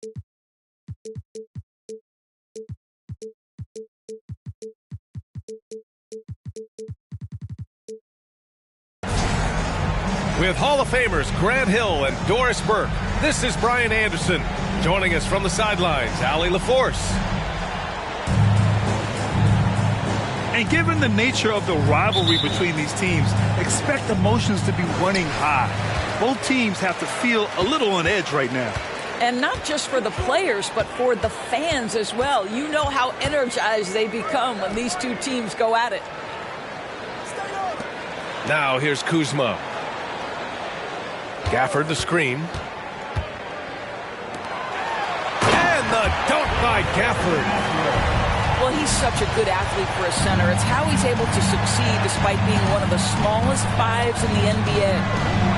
With Hall of Famers Grant Hill and Doris Burke, this is Brian Anderson. Joining us from the sidelines, Allie LaForce. And given the nature of the rivalry between these teams, expect emotions to be running high. Both teams have to feel a little on edge right now. And not just for the players, but for the fans as well. You know how energized they become when these two teams go at it. Now here's Kuzma. Gafford the screen. And the dunk by Gafford. Well, he's such a good athlete for a center. It's how he's able to succeed despite being one of the smallest fives in the NBA.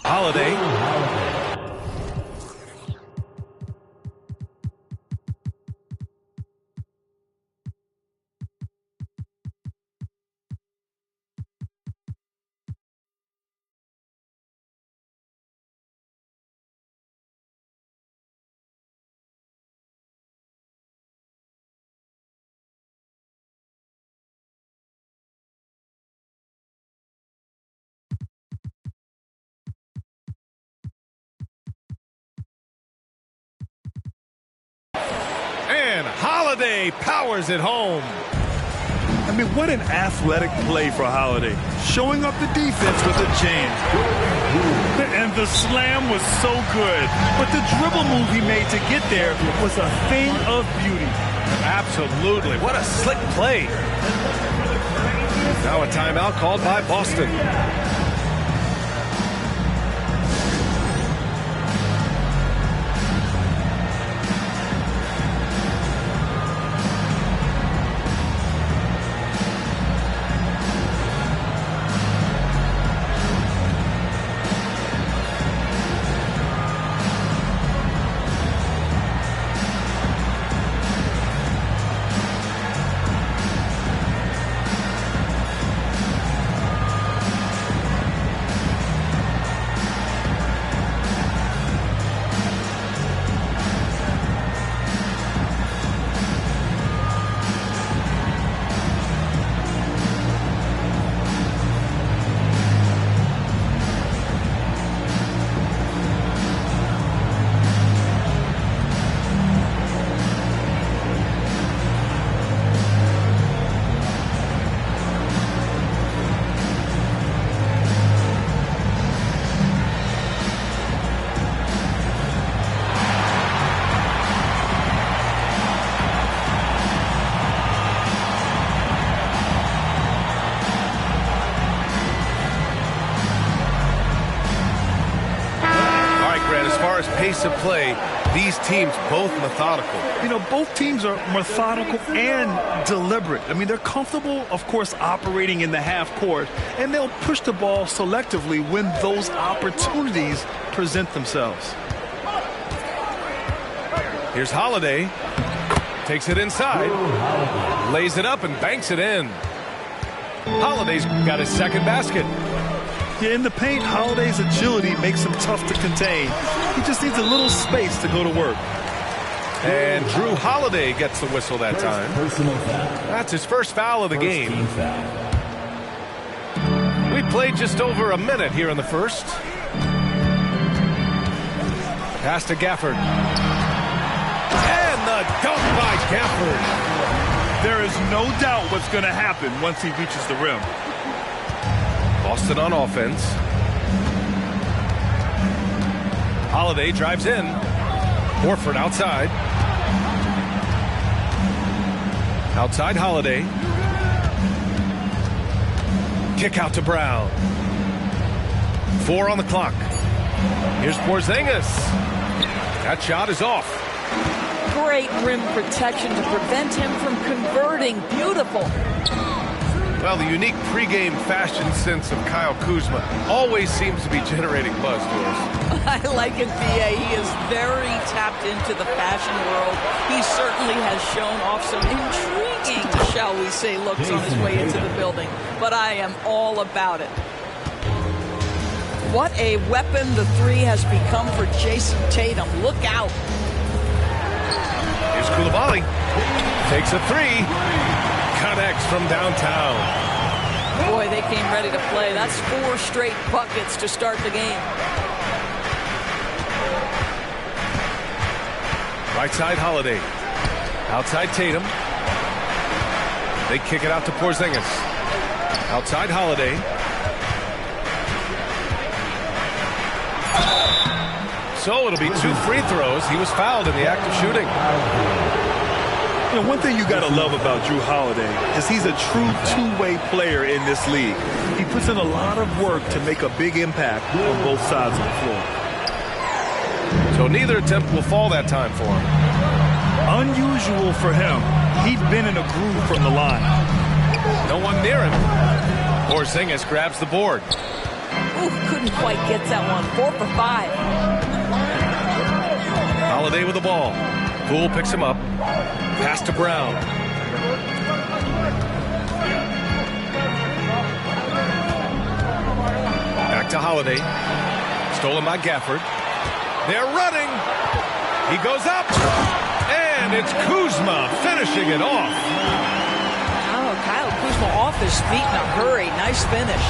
Holiday. And Holiday powers it home. I mean, what an athletic play for Holiday. Showing up the defense with a jam. And the slam was so good. But the dribble move he made to get there was a thing of beauty. Absolutely. What a slick play. Now a timeout called by Boston. as pace of play, these teams both methodical. You know, both teams are methodical and deliberate. I mean, they're comfortable, of course, operating in the half court, and they'll push the ball selectively when those opportunities present themselves. Here's Holiday. Takes it inside. Lays it up and banks it in. Holiday's got his second basket. Yeah, in the paint, Holiday's agility makes him tough to contain. He just needs a little space to go to work. And Drew Holiday gets the whistle that time. That's his first foul of the game. We played just over a minute here in the first. Pass to Gafford. And the dunk by Gafford. There is no doubt what's going to happen once he reaches the rim. Boston on offense. Holiday drives in. Horford outside. Outside Holiday. Kick out to Brown. 4 on the clock. Here's Porzingis. That shot is off. Great rim protection to prevent him from converting. Beautiful. Well, the unique pregame fashion sense of Kyle Kuzma always seems to be generating buzz for us. I like it, B.A. He is very tapped into the fashion world. He certainly has shown off some intriguing, shall we say, looks on his way into the building. But I am all about it. What a weapon the three has become for Jason Tatum. Look out. Here's Coulibaly. Takes a three. Connects from downtown. Boy, they came ready to play. That's 4 straight buckets to start the game. Right side Holiday. Outside Tatum. They kick it out to Porzingis. Outside Holiday. So it'll be 2 free throws. He was fouled in the act of shooting. You know, one thing you got to love about Drew Holiday is he's a true two-way player in this league. He puts in a lot of work to make a big impact on both sides of the floor. So neither attempt will fall that time for him. Unusual for him. He'd been in a groove from the line. No one near him. Porzingis grabs the board. Ooh, couldn't quite get that one. 4 for 5. Holiday with the ball. Poole picks him up. Pass to Brown. Back to Holiday. Stolen by Gafford. They're running. He goes up. And it's Kuzma finishing it off. Oh, Kyle Kuzma off his feet in a hurry. Nice finish.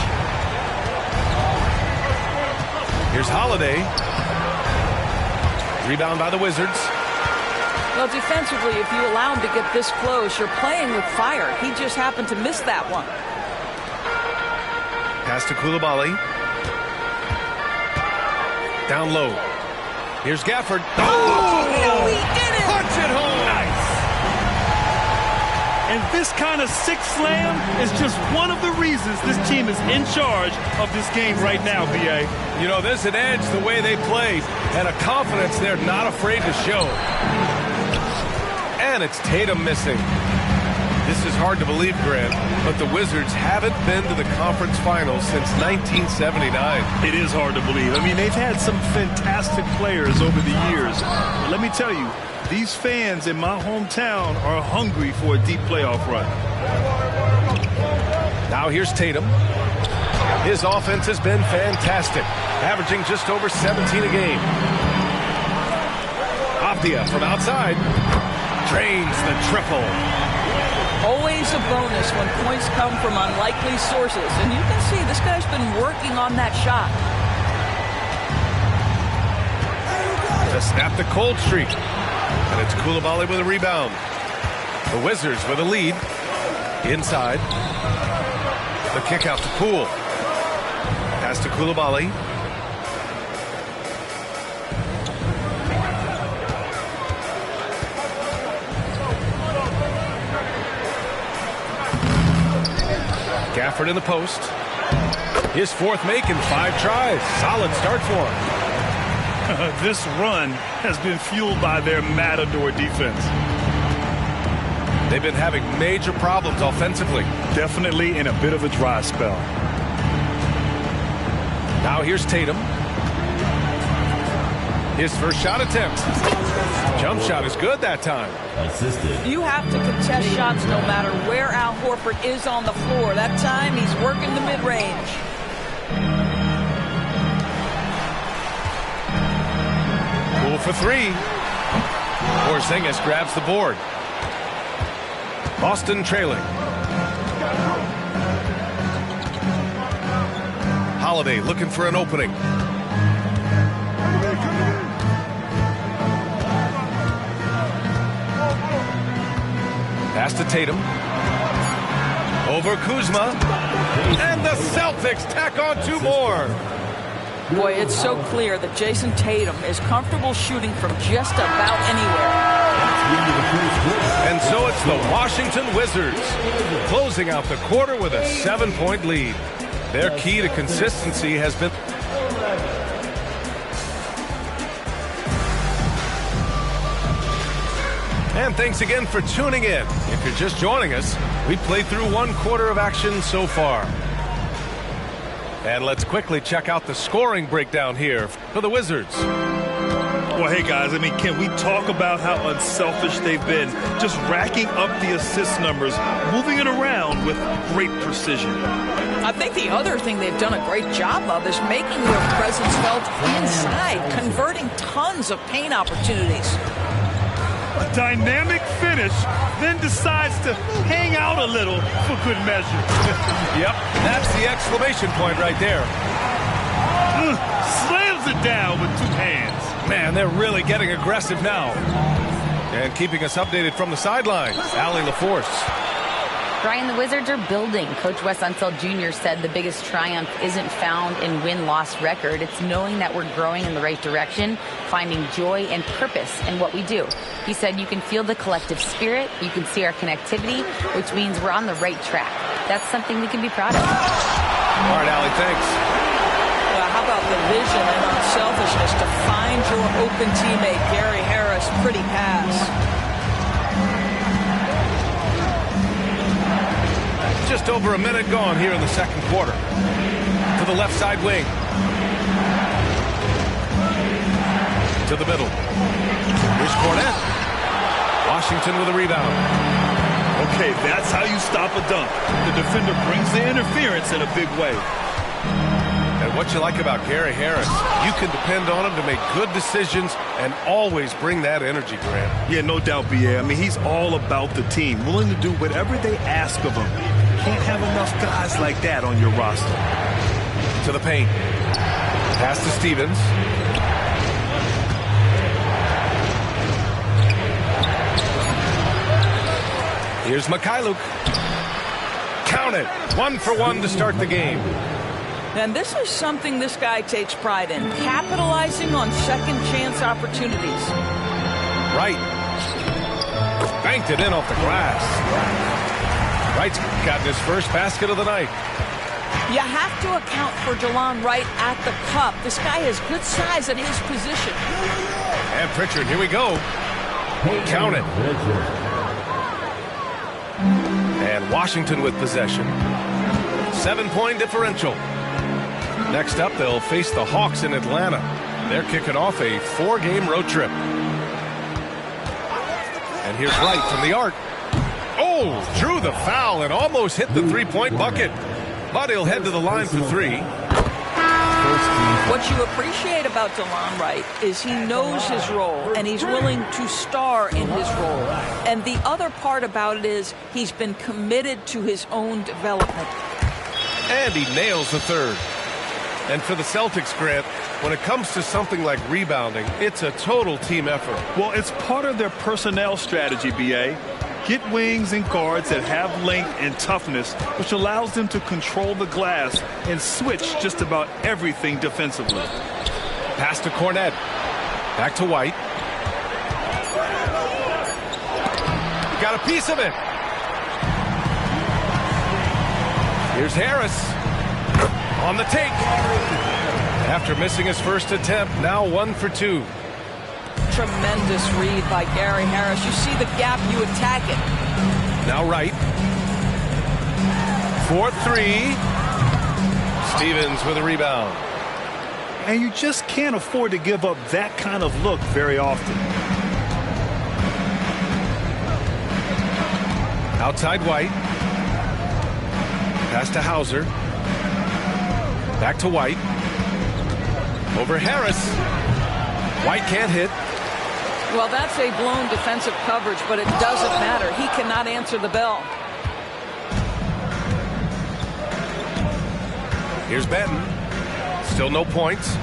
Here's Holiday. Rebound by the Wizards. Well, defensively, if you allow him to get this close, you're playing with fire. He just happened to miss that one. Pass to Coulibaly. Down low. Here's Gafford. Oh, he did it! Punch it home! Nice. And this kind of six slam is just one of the reasons this team is in charge of this game right now, B.A. You know, there's an edge the way they play and a confidence they're not afraid to show. And it's Tatum missing. This is hard to believe, Grant, but the Wizards haven't been to the conference finals since 1979. It is hard to believe. I mean, they've had some fantastic players over the years. But let me tell you, these fans in my hometown are hungry for a deep playoff run. Now here's Tatum. His offense has been fantastic, averaging just over 17 a game. Avdia from outside. Drains the triple. Always a bonus when points come from unlikely sources. And you can see this guy's been working on that shot. To snap the cold streak. And it's Coulibaly with a rebound. The Wizards with a lead. Inside. The kick out to Poole. Pass to Coulibaly. Gafford in the post. His fourth make in 5 tries. Solid start for him. This run has been fueled by their matador defense. They've been having major problems offensively. Definitely in a bit of a dry spell. Now here's Tatum. His first shot attempt. Jump shot is good that time. You have to contest shots no matter where Al Horford is on the floor. That time he's working the mid-range. Cool for three. Porzingis grabs the board. Boston trailing. Holiday looking for an opening. Pass to Tatum. Over Kuzma. And the Celtics tack on two more. Boy, it's so clear that Jason Tatum is comfortable shooting from just about anywhere. And so it's the Washington Wizards closing out the quarter with a 7-point lead. Their key to consistency has been... And thanks again for tuning in. If you're just joining us, we played through one quarter of action so far. And let's quickly check out the scoring breakdown here for the Wizards. Well, hey, guys, I mean, can we talk about how unselfish they've been? Just racking up the assist numbers, moving it around with great precision. I think the other thing they've done a great job of is making their presence felt inside, converting tons of paint opportunities. A dynamic finish, then decides to hang out a little for good measure. Yep, that's the exclamation point right there. Slams it down with two hands. Man, they're really getting aggressive now. And keeping us updated from the sidelines, Allie LaForce. Brian, the Wizards are building. Coach Wes Unseld Jr. said the biggest triumph isn't found in win-loss record. It's knowing that we're growing in the right direction, finding joy and purpose in what we do. He said you can feel the collective spirit, you can see our connectivity, which means we're on the right track. That's something we can be proud of. All right, Allie, thanks. Well, how about the vision and unselfishness to find your open teammate, Gary Harris? Pretty pass. Just over a minute gone here in the second quarter. To the left side wing. To the middle. Here's Cornette. Washington with a rebound. Okay, that's how you stop a dunk. The defender brings the interference in a big way. And what you like about Gary Harris, you can depend on him to make good decisions and always bring that energy, Grant. Yeah, no doubt, B.A. I mean, he's all about the team, willing to do whatever they ask of him. Can't have enough guys like that on your roster. To the paint. Pass to Stevens. Here's Mikhailuk. Count it. 1 for 1 to start the game. And this is something this guy takes pride in, capitalizing on second chance opportunities. Wright. Banked it in off the glass. Wright's gotten his first basket of the night. You have to account for Delon Wright at the cup. This guy has good size at his position. And Pritchard, here we go. Count it. And Washington with possession. 7-point differential. Next up, they'll face the Hawks in Atlanta. They're kicking off a 4-game road trip. And here's Wright from the arc. Oh, drew the foul and almost hit the 3-point bucket. But he'll head to the line for 3. What you appreciate about Delon Wright is he knows his role and he's willing to star in his role. And the other part about it is he's been committed to his own development. And he nails the third. And for the Celtics, Grant, when it comes to something like rebounding, it's a total team effort. Well, it's part of their personnel strategy, B.A. Get wings and guards that have length and toughness, which allows them to control the glass and switch just about everything defensively. Pass to Cornette. Back to White. Got a piece of it. Here's Harris. On the take. After missing his first attempt, now 1 for 2. Tremendous read by Gary Harris. You see the gap, you attack it. Now right. 4-3. Stevens with a rebound. And you just can't afford to give up that kind of look very often. Outside White. Pass to Hauser. Back to White. Over Harris. White can't hit. Well, that's a blown defensive coverage, but it doesn't matter. He cannot answer the bell. Here's Benton. Still no points.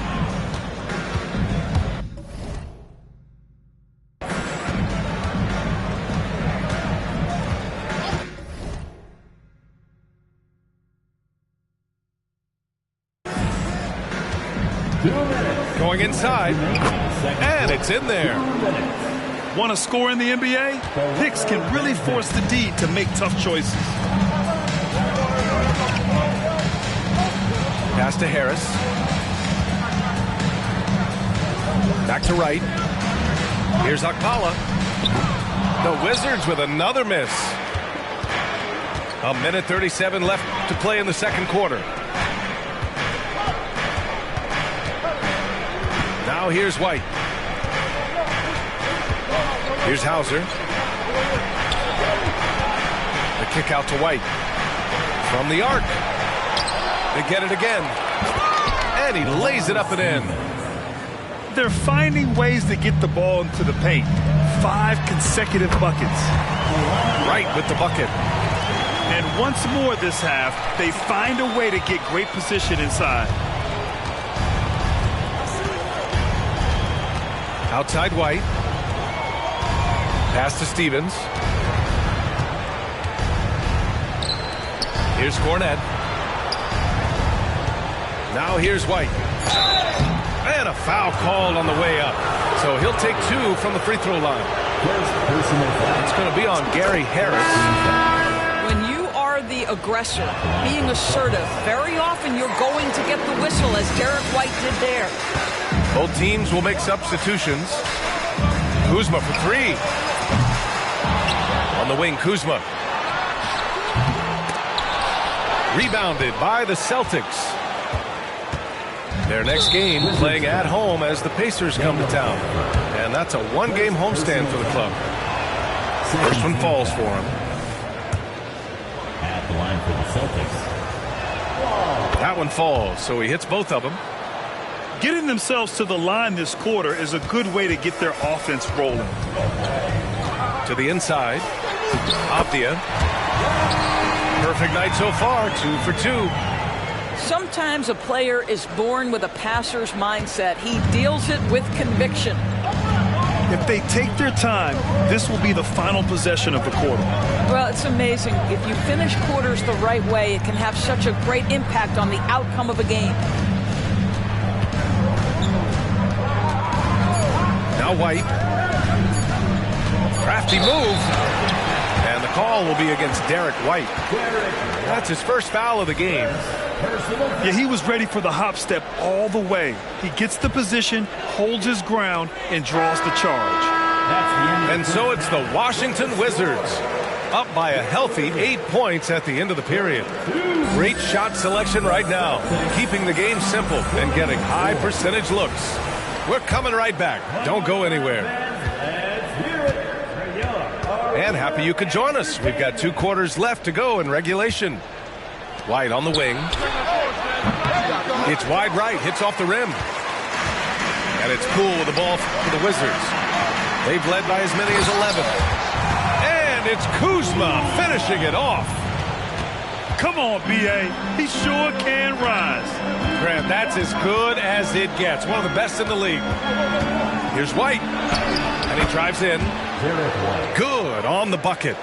Going inside, and it's in there. Want to score in the NBA? Hicks can really force the D to make tough choices. Pass to Harris. Back to right. Here's Akpala. The Wizards with another miss. 1:37 left to play in the second quarter. Now here's White. Here's Hauser. The kick out to White. From the arc. They get it again. And he lays it up and in. They're finding ways to get the ball into the paint. 5 consecutive buckets. Right with the bucket. And once more this half, they find a way to get great position inside. Outside White. Pass to Stevens. Here's Cornette. Now here's White. And a foul called on the way up. So he'll take 2 from the free throw line. It's going to be on Gary Harris. When you are the aggressor, being assertive, very often you're going to get the whistle, as Derek White did there. Both teams will make substitutions. Kuzma for 3. On the wing, Kuzma. Rebounded by the Celtics. Their next game playing at home as the Pacers come to town. And that's a 1-game homestand for the club. First one falls for him. At the line for the Celtics. That one falls, so he hits both of them. Getting themselves to the line this quarter is a good way to get their offense rolling. To the inside. Avdia. Perfect night so far, 2 for 2. Sometimes a player is born with a passer's mindset. He deals it with conviction. If they take their time, this will be the final possession of the quarter. Well, it's amazing. If you finish quarters the right way, it can have such a great impact on the outcome of a game. Now White. Crafty move. And the call will be against Derek White. That's his first foul of the game. Yeah, he was ready for the hop step all the way. He gets the position, holds his ground, and draws the charge. And so it's the Washington Wizards, up by a healthy 8 points at the end of the period. Great shot selection right now, keeping the game simple and getting high percentage looks. We're coming right back. Don't go anywhere. And happy you could join us. We've got 2 quarters left to go in regulation. White on the wing. It's wide right, hits off the rim. And it's Poole with the ball for the Wizards. They've led by as many as 11. And it's Kuzma finishing it off. Come on, B.A. He sure can rise. Grant, that's as good as it gets. One of the best in the league. Here's White. And he drives in. Good on the bucket.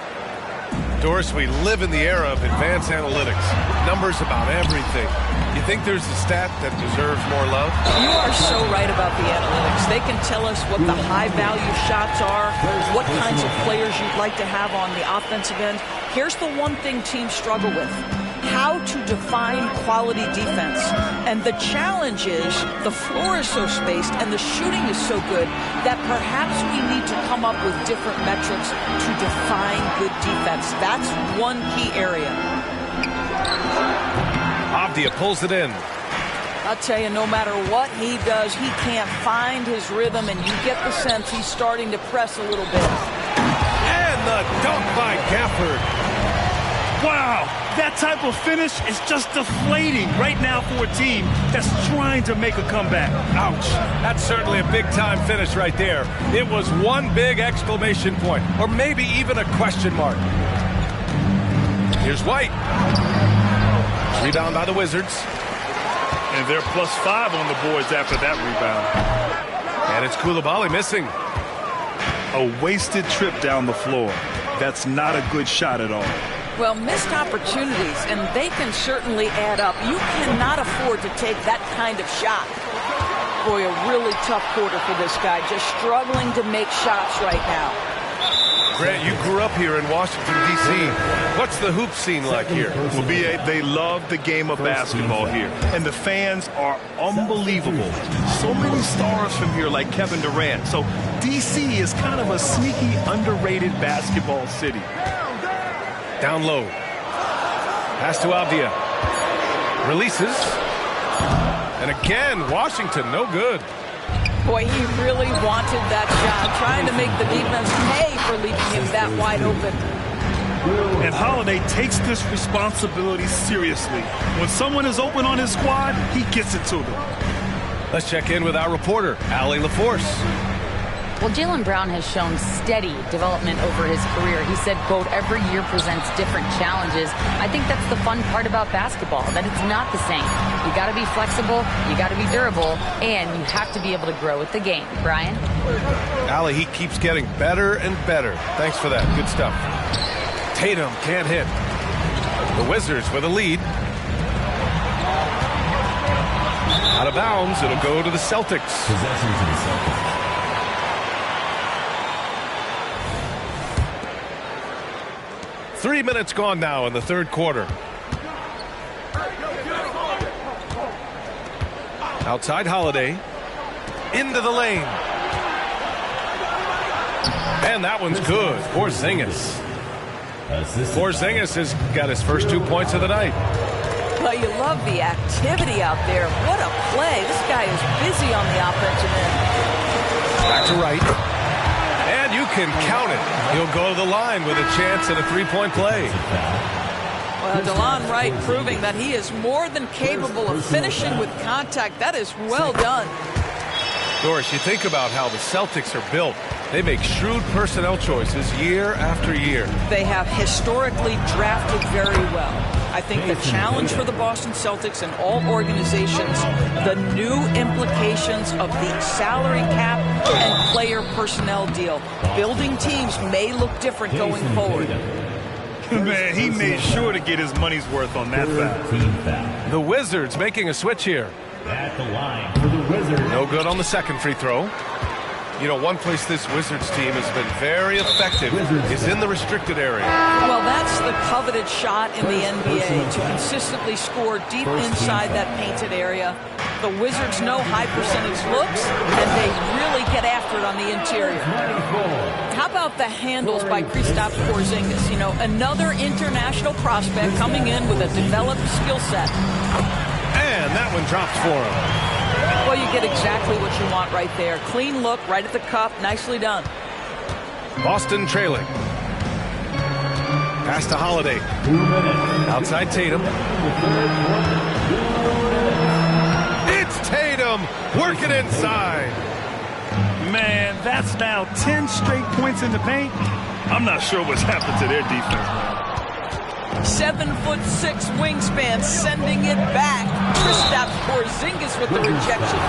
Doris, we live in the era of advanced analytics. Numbers about everything. You think there's a stat that deserves more love? You are so right about the analytics. They can tell us what the high-value shots are, what kinds of players you'd like to have on the offensive end. Here's the one thing teams struggle with. how to define quality defense. And the challenge is the floor is so spaced and the shooting is so good that perhaps we need to come up with different metrics to define good defense. That's one key area. Avdia pulls it in. I'll tell you, no matter what he does, he can't find his rhythm, and you get the sense he's starting to press a little bit. And the dunk by Gafford. Wow, that type of finish is just deflating right now for a team that's trying to make a comeback. Ouch. That's certainly a big-time finish right there. It was one big exclamation point, or maybe even a question mark. Here's White. Rebound by the Wizards. And they're +5 on the boards after that rebound. And it's Coulibaly missing. A wasted trip down the floor. That's not a good shot at all. Well, missed opportunities, and they can certainly add up. You cannot afford to take that kind of shot. Boy, a really tough quarter for this guy, just struggling to make shots right now. Grant, you grew up here in Washington, D.C. What's the hoop scene like here? Well, B.A., they love the game of basketball here, and the fans are unbelievable. So many stars from here like Kevin Durant. So D.C. is kind of a sneaky, underrated basketball city. Down low. Pass to Avdia. Releases. And again, Washington, no good. Boy, he really wanted that shot, trying to make the defense pay for leaving him that wide open. And Holiday takes this responsibility seriously. When someone is open on his squad, he gets it to them. Let's check in with our reporter, Allie LaForce. Well, Jaylen Brown has shown steady development over his career. He said, quote, every year presents different challenges. I think that's the fun part about basketball, that it's not the same. You got to be flexible, you got to be durable, and you have to be able to grow with the game. Brian? Allie, he keeps getting better and better. Thanks for that. Good stuff. Tatum can't hit. The Wizards with a lead. Out of bounds, it'll go to the Celtics. Possession to the Celtics. 3 minutes gone now in the third quarter. Outside Holiday. Into the lane. And that one's good. Porzingis. Porzingis has got his first 2 points of the night. Well, you love the activity out there. What a play. This guy is busy on the offensive end. Back to right. And you can count it. He'll go to the line with a chance at a three-point play. Well, DeLon Wright proving that he is more than capable of finishing with contact. That is well done. Doris, you think about how the Celtics are built. They make shrewd personnel choices year after year. They have historically drafted very well. I think the challenge for the Boston Celtics and all organizations, the new implications of the salary cap and player personnel deal. Building teams may look different going forward. Man, he made sure to get his money's worth on that foul. The Wizards making a switch here. At the line for the Wizards. No good on the second free throw. You know, one place this Wizards team has been very effective is in the restricted area. Well, that's the coveted shot in the NBA, to consistently score deep inside that painted area. The Wizards know high percentage looks, and they really get after it on the interior. How about the handles by Kristaps Porzingis? You know, another international prospect coming in with a developed skill set. And that one drops for him. Well, you get exactly what you want right there. Clean look, right at the cup. Nicely done. Boston trailing. Pass to Holiday. Outside Tatum. It's Tatum working inside. Man, that's now 10 straight points in the paint. I'm not sure what's happened to their defense, man. 7'6" wingspan, sending it back. Kristaps Porzingis with the rejection.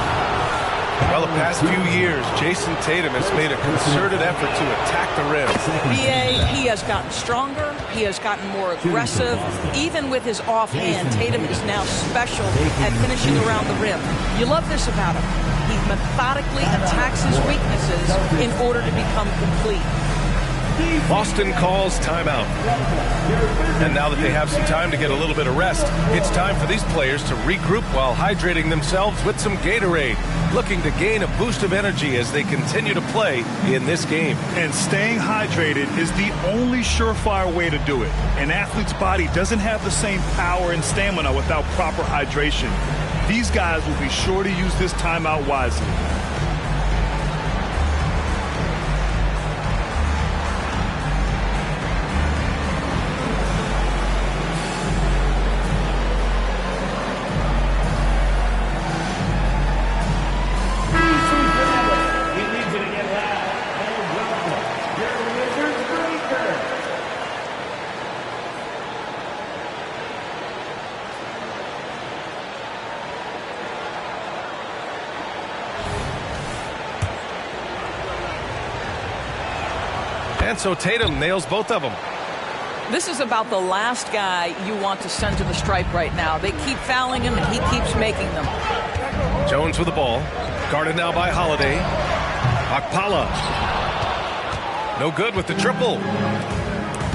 Well, the past few years, Jason Tatum has made a concerted effort to attack the rim. BA, he has gotten stronger. He has gotten more aggressive. Even with his offhand, Tatum is now special at finishing around the rim. You love this about him. He methodically attacks his weaknesses in order to become complete. Boston calls timeout. And now that they have some time to get a little bit of rest, it's time for these players to regroup while hydrating themselves with some Gatorade, looking to gain a boost of energy as they continue to play in this game. And staying hydrated is the only surefire way to do it. An athlete's body doesn't have the same power and stamina without proper hydration. These guys will be sure to use this timeout wisely. And so Tatum nails both of them. This is about the last guy you want to send to the stripe right now. They keep fouling him, and he keeps making them. Jones with the ball. Guarded now by Holiday. Okpala. No good with the triple.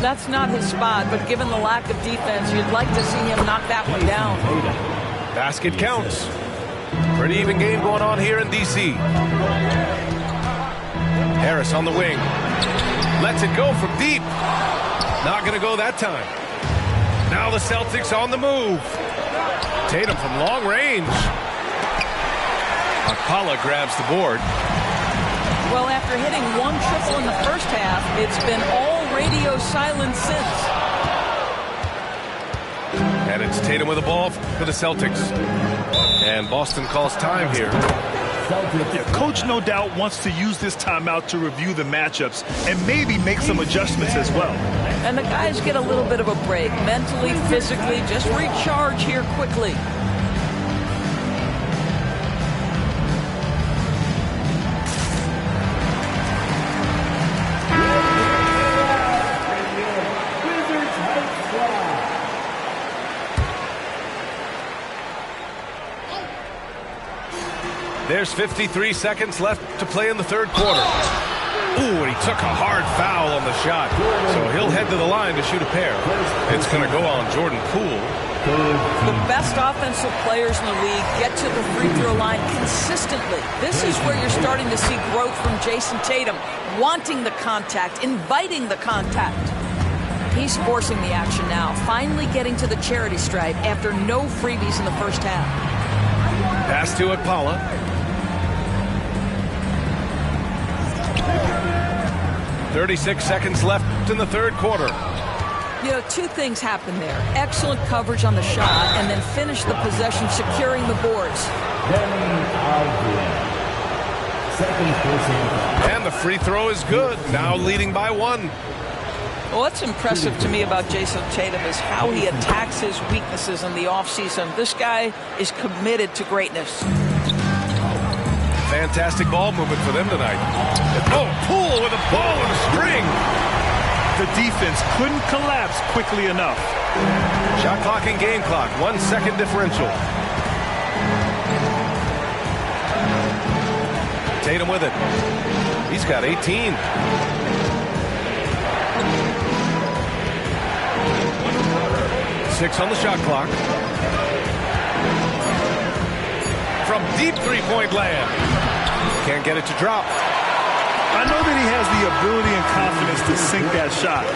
That's not his spot, but given the lack of defense, you'd like to see him knock that one down. Basket counts. Pretty even game going on here in D.C. Harris on the wing. Lets it go from deep. Not going to go that time. Now the Celtics on the move. Tatum from long range. Okpala grabs the board. Well, after hitting one triple in the first half, it's been all radio silence since. And it's Tatum with the ball for the Celtics. And Boston calls time here. Yeah, Coach no doubt wants to use this timeout to review the matchups and maybe make some adjustments as well. And the guys get a little bit of a break, mentally, physically, just recharge here quickly. There's 53 seconds left to play in the third quarter. Ooh, and he took a hard foul on the shot. So he'll head to the line to shoot a pair. It's going to go on Jordan Poole. The best offensive players in the league get to the free throw line consistently. This is where you're starting to see growth from Jason Tatum, wanting the contact, inviting the contact. He's forcing the action now, finally getting to the charity stripe after no freebies in the first half. Pass to Okpala. 36 seconds left in the third quarter. You know, two things happen there. Excellent coverage on the shot, and then finish the possession securing the boards. And the free throw is good, now leading by one. Well, what's impressive to me about Jason Tatum is how he attacks his weaknesses in the offseason. This guy is committed to greatness. Fantastic ball movement for them tonight. Oh, Poole with a ball and a string. The defense couldn't collapse quickly enough. Shot clock and game clock, 1 second differential. Tatum with it. He's got 18. Six on the shot clock. From deep three-point land. Can't get it to drop. I know that he has the ability and confidence to sink that shot.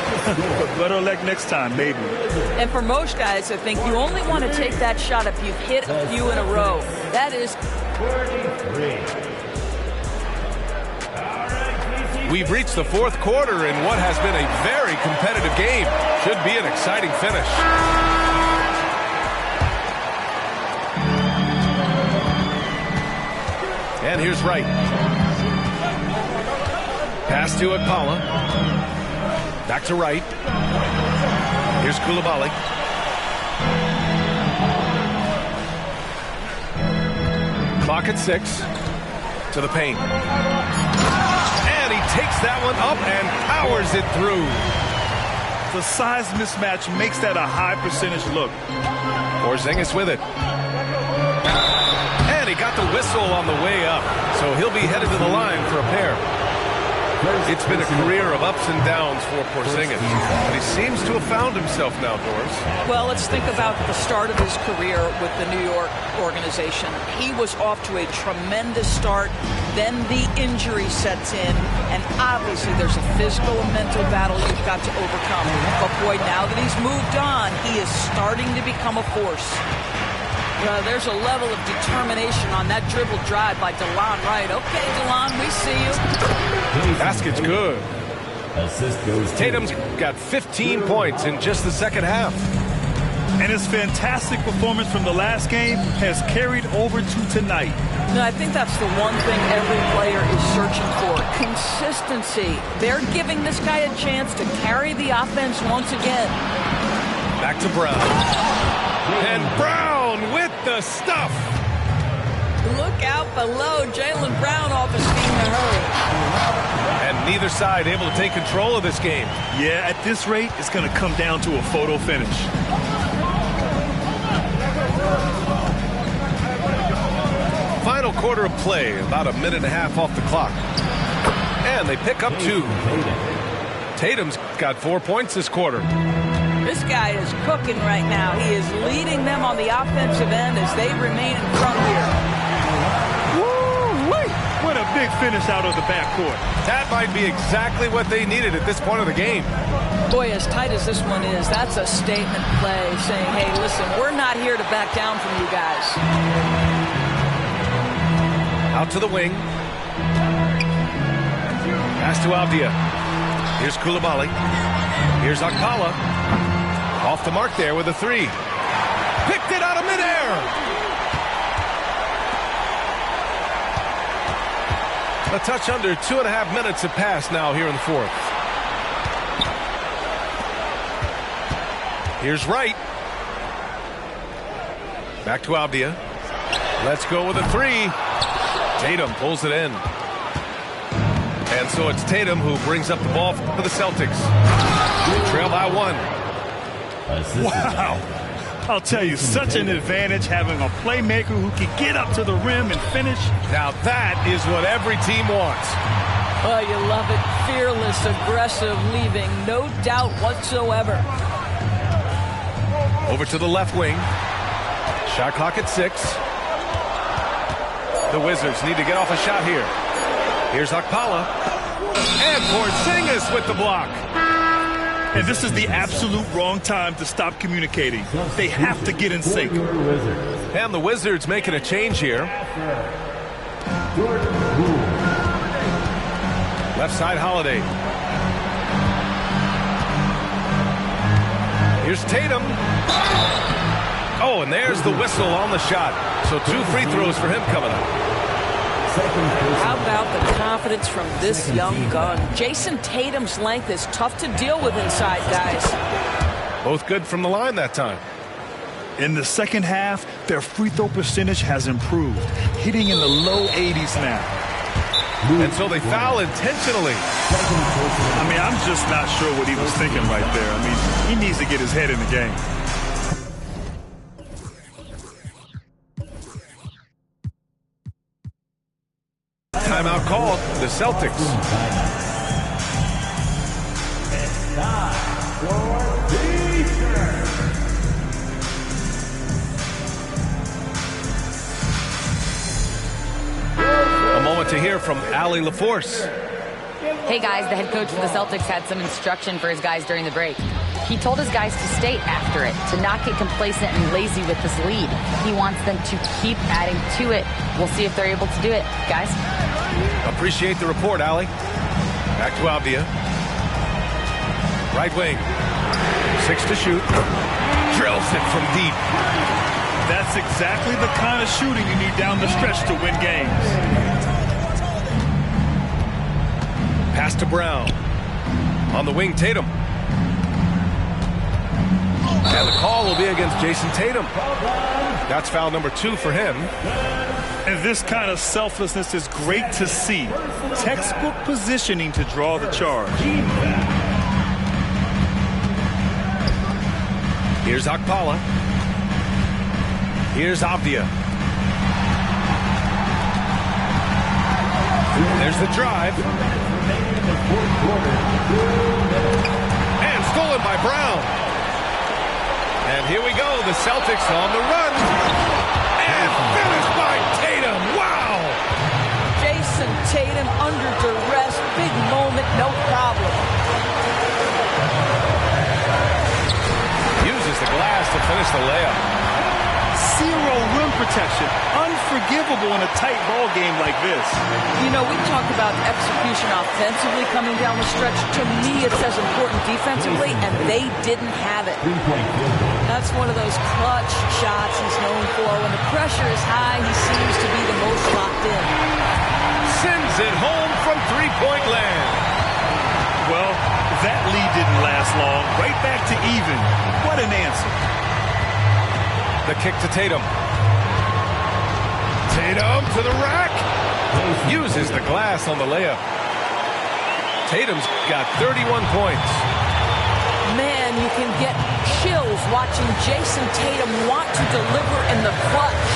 But better luck next time, maybe. And for most guys, I think you only want to take that shot if you've hit a few in a row. That is 43. We've reached the fourth quarter in what has been a very competitive game. Should be an exciting finish. And here's Wright. Pass to Okpala. Back to Wright. Here's Coulibaly. Clock at 6. To the paint. And he takes that one up and powers it through. The size mismatch makes that a high percentage look. Porzingis with it. He got the whistle on the way up, so he'll be headed to the line for a pair. It's been a career of ups and downs for Porzingis, but he seems to have found himself now, Doris. Well, let's think about the start of his career with the New York organization. He was off to a tremendous start. Then the injury sets in, and obviously there's a physical and mental battle you've got to overcome. But boy, now that he's moved on, he is starting to become a force. There's a level of determination on that dribble drive by DeLon Wright. Okay, DeLon, we see you. Basket's good. Assist goes to Tatum's got 15 points in just the second half. And his fantastic performance from the last game has carried over to tonight. No, I think that's the one thing every player is searching for. Consistency. They're giving this guy a chance to carry the offense once again. Back to Brown. And Brown with the stuff. Look out below. Jaylen Brown off his feet in a hurry. And neither side able to take control of this game. Yeah, at this rate, it's going to come down to a photo finish. Final quarter of play, about a minute and a half off the clock. And they pick up 2. Tatum's got 4 points this quarter. This guy is cooking right now. He is leading them on the offensive end as they remain in front here. Woo-wee! What a big finish out of the backcourt. That might be exactly what they needed at this point of the game. Boy, as tight as this one is, that's a statement play saying, hey, listen, we're not here to back down from you guys. Out to the wing. Pass to Avdia. Here's Coulibaly. Here's Okpala. Off the mark there with a 3. Picked it out of midair. A touch under 2.5 minutes have passed now here in the fourth. Here's Wright. Back to Avdia. Let's go with a 3. Tatum pulls it in. And so it's Tatum who brings up the ball for the Celtics. Trail by 1. Wow. I'll tell you, such an advantage having a playmaker who can get up to the rim and finish. Now that is what every team wants. Oh, you love it. Fearless, aggressive, leaving no doubt whatsoever. Over to the left wing. Shot clock at 6. The Wizards need to get off a shot here. Here's Okpala. And Porzingis with the block. And this is the absolute wrong time to stop communicating. They have to get in sync. And the Wizards making a change here. Left side Holiday. Here's Tatum. Oh, and there's the whistle on the shot. So 2 free throws for him coming up. How about the confidence from this young gun? Jason Tatum's length is tough to deal with inside, guys. Both good from the line that time. In the second half, their free throw percentage has improved, hitting in the low 80s now. And so they foul intentionally. I mean, I'm just not sure what he was thinking right there. I mean, he needs to get his head in the game. Timeout called. The Celtics. A moment to hear from Allie LaForce. Hey guys, the head coach of the Celtics had some instruction for his guys during the break. He told his guys to stay after it, to not get complacent and lazy with this lead. He wants them to keep adding to it. We'll see if they're able to do it. Guys? Appreciate the report, Allie. Back to Avdia. Right wing. 6 to shoot. Drills it from deep. That's exactly the kind of shooting you need down the stretch to win games. Pass to Brown. On the wing, Tatum. And the call will be against Jason Tatum. That's foul number 2 for him. And this kind of selflessness is great to see. Textbook positioning to draw the charge. Here's Okpala. Here's Avdia. There's the drive. And stolen by Brown. And here we go, the Celtics on the run. And finished by Tatum. Wow! Jason Tatum under duress, big moment, no problem. Uses the glass to finish the layup. Zero rim protection. Unforgivable in a tight ball game like this. You know, we talked about execution offensively coming down the stretch. To me, it's as important defensively, and they didn't have it. That's one of those clutch shots he's known for. When the pressure is high, he seems to be the most locked in. Sends it home from three-point land. Well, that lead didn't last long. Right back to even. What an answer. The kick to Tatum. Tatum to the rack. Uses the glass on the layup. Tatum's got 31 points. Man, you can get chills watching Jason Tatum want to deliver in the clutch.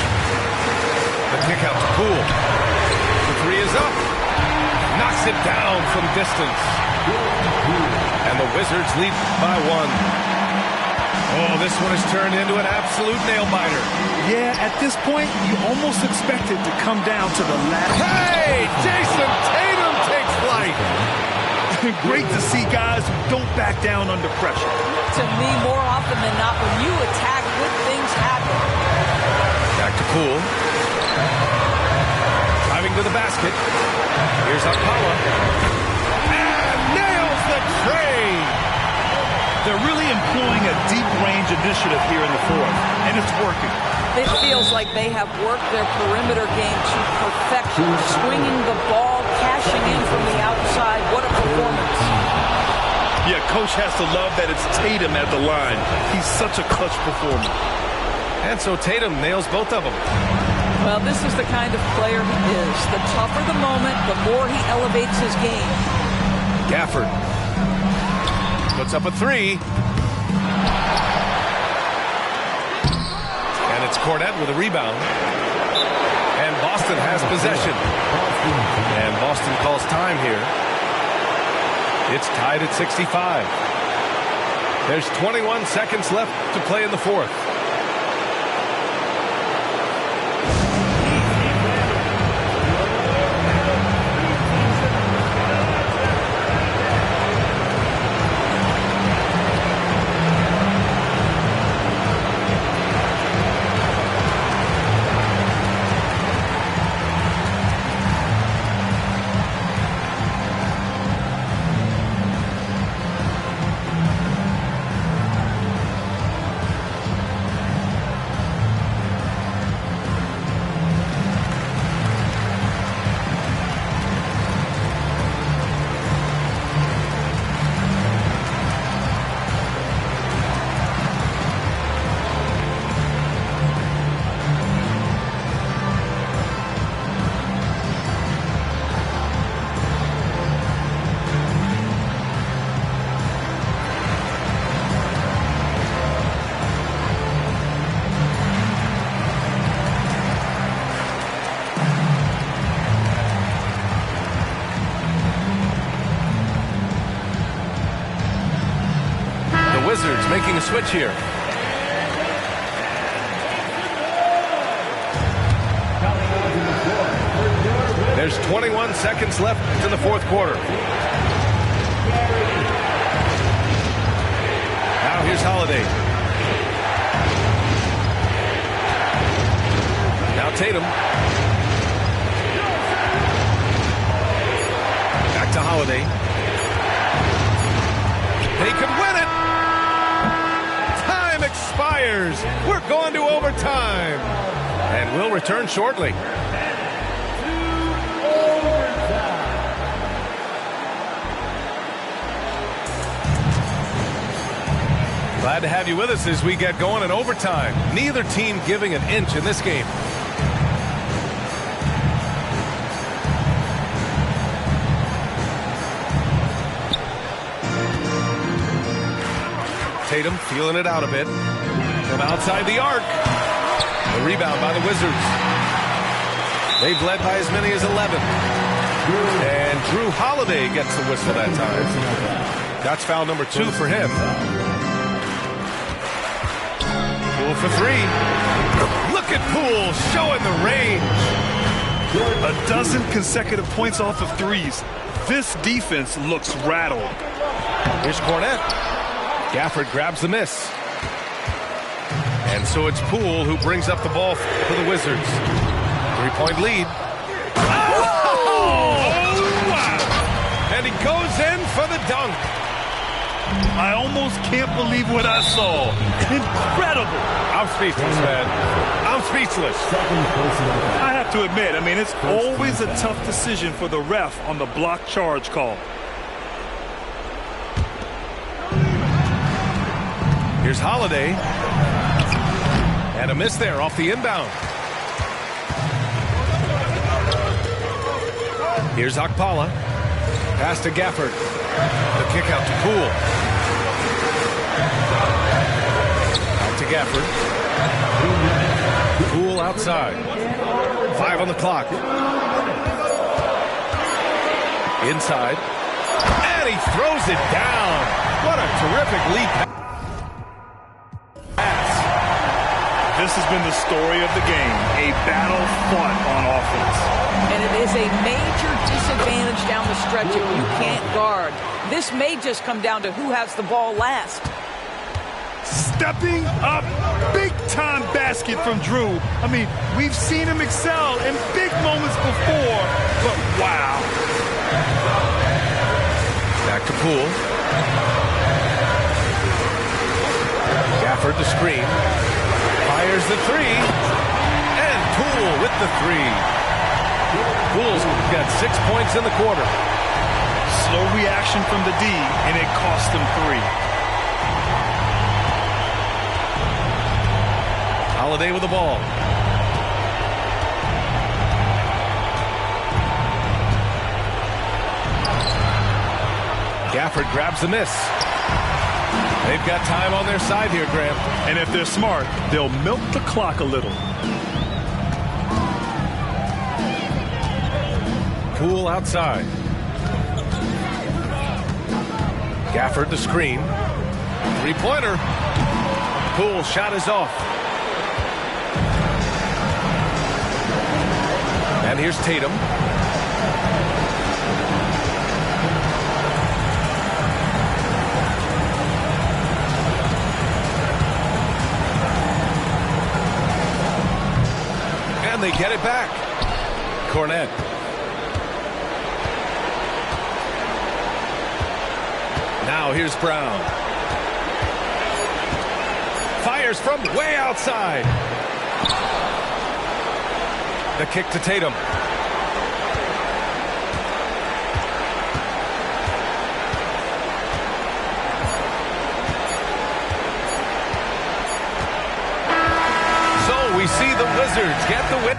The kick out to Poole. The three is up. Knocks it down from distance. And the Wizards lead by one. Oh, this one has turned into an absolute nail-biter. Yeah, at this point, you almost expect it to come down to the last. Hey, Jason Tatum takes flight. Great to see guys who don't back down under pressure. To me, more often than not, when you attack, good things happen. Back to Poole. Driving to the basket. Here's Akpala. And nails the trade. They're really employing a deep-range initiative here in the fourth, and it's working. It feels like they have worked their perimeter game to perfection, swinging the ball, cashing in from the outside. What a performance. Yeah, Coach has to love that it's Tatum at the line. He's such a clutch performer. And so Tatum nails both of them. Well, this is the kind of player he is. The tougher the moment, the more he elevates his game. Gafford puts up a three. And it's Cornette with a rebound. And Boston has possession. And Boston calls time here. It's tied at 65. There's 21 seconds left to play in the fourth. Wizards making a switch here. There's 21 seconds left in the fourth quarter. Now here's Holiday. Now Tatum. Back to Holiday. They could win it. Time expires. We're going to overtime. And we'll return shortly. Glad to have you with us as we get going in overtime. Neither team giving an inch in this game. Tatum feeling it out a bit from outside the arc. The rebound by the Wizards. They've led by as many as 11. And Drew Holiday gets the whistle that time. That's foul number 2 for him. Poole for 3. Look at Poole showing the range. A dozen consecutive points off of threes. This defense looks rattled. Here's Cornette. Gafford grabs the miss. And so it's Poole who brings up the ball for the Wizards. 3-point lead. Oh! Wow! And he goes in for the dunk. I almost can't believe what I saw. Incredible. I'm speechless, man. I'm speechless. I have to admit, I mean, it's always a tough decision for the ref on the block charge call. Here's Holiday. And a miss there off the inbound. Here's Okpala. Pass to Gafford. The kick out to Poole. Out to Gafford. Poole outside. 5 on the clock. Inside. And he throws it down. What a terrific lead pass. This has been the story of the game. A battle fought on offense. And it is a major disadvantage down the stretch if you can't guard. This may just come down to who has the ball last. Stepping up, big-time basket from Drew. I mean, we've seen him excel in big moments before, but wow. Back to Poole. Gafford the screen. Fires the 3. And Poole with the 3. Poole's got 6 points in the quarter. Slow reaction from the D, and it cost them 3. Holiday with the ball. Gafford grabs the miss. They've got time on their side here, Graham. And if they're smart, they'll milk the clock a little. Poole outside. Gafford the screen. 3-pointer. Poole shot is off. And here's Tatum. And they get it back. Cornette. Now here's Brown. Fires from way outside. The kick to Tatum. So we see the Wizards get the win.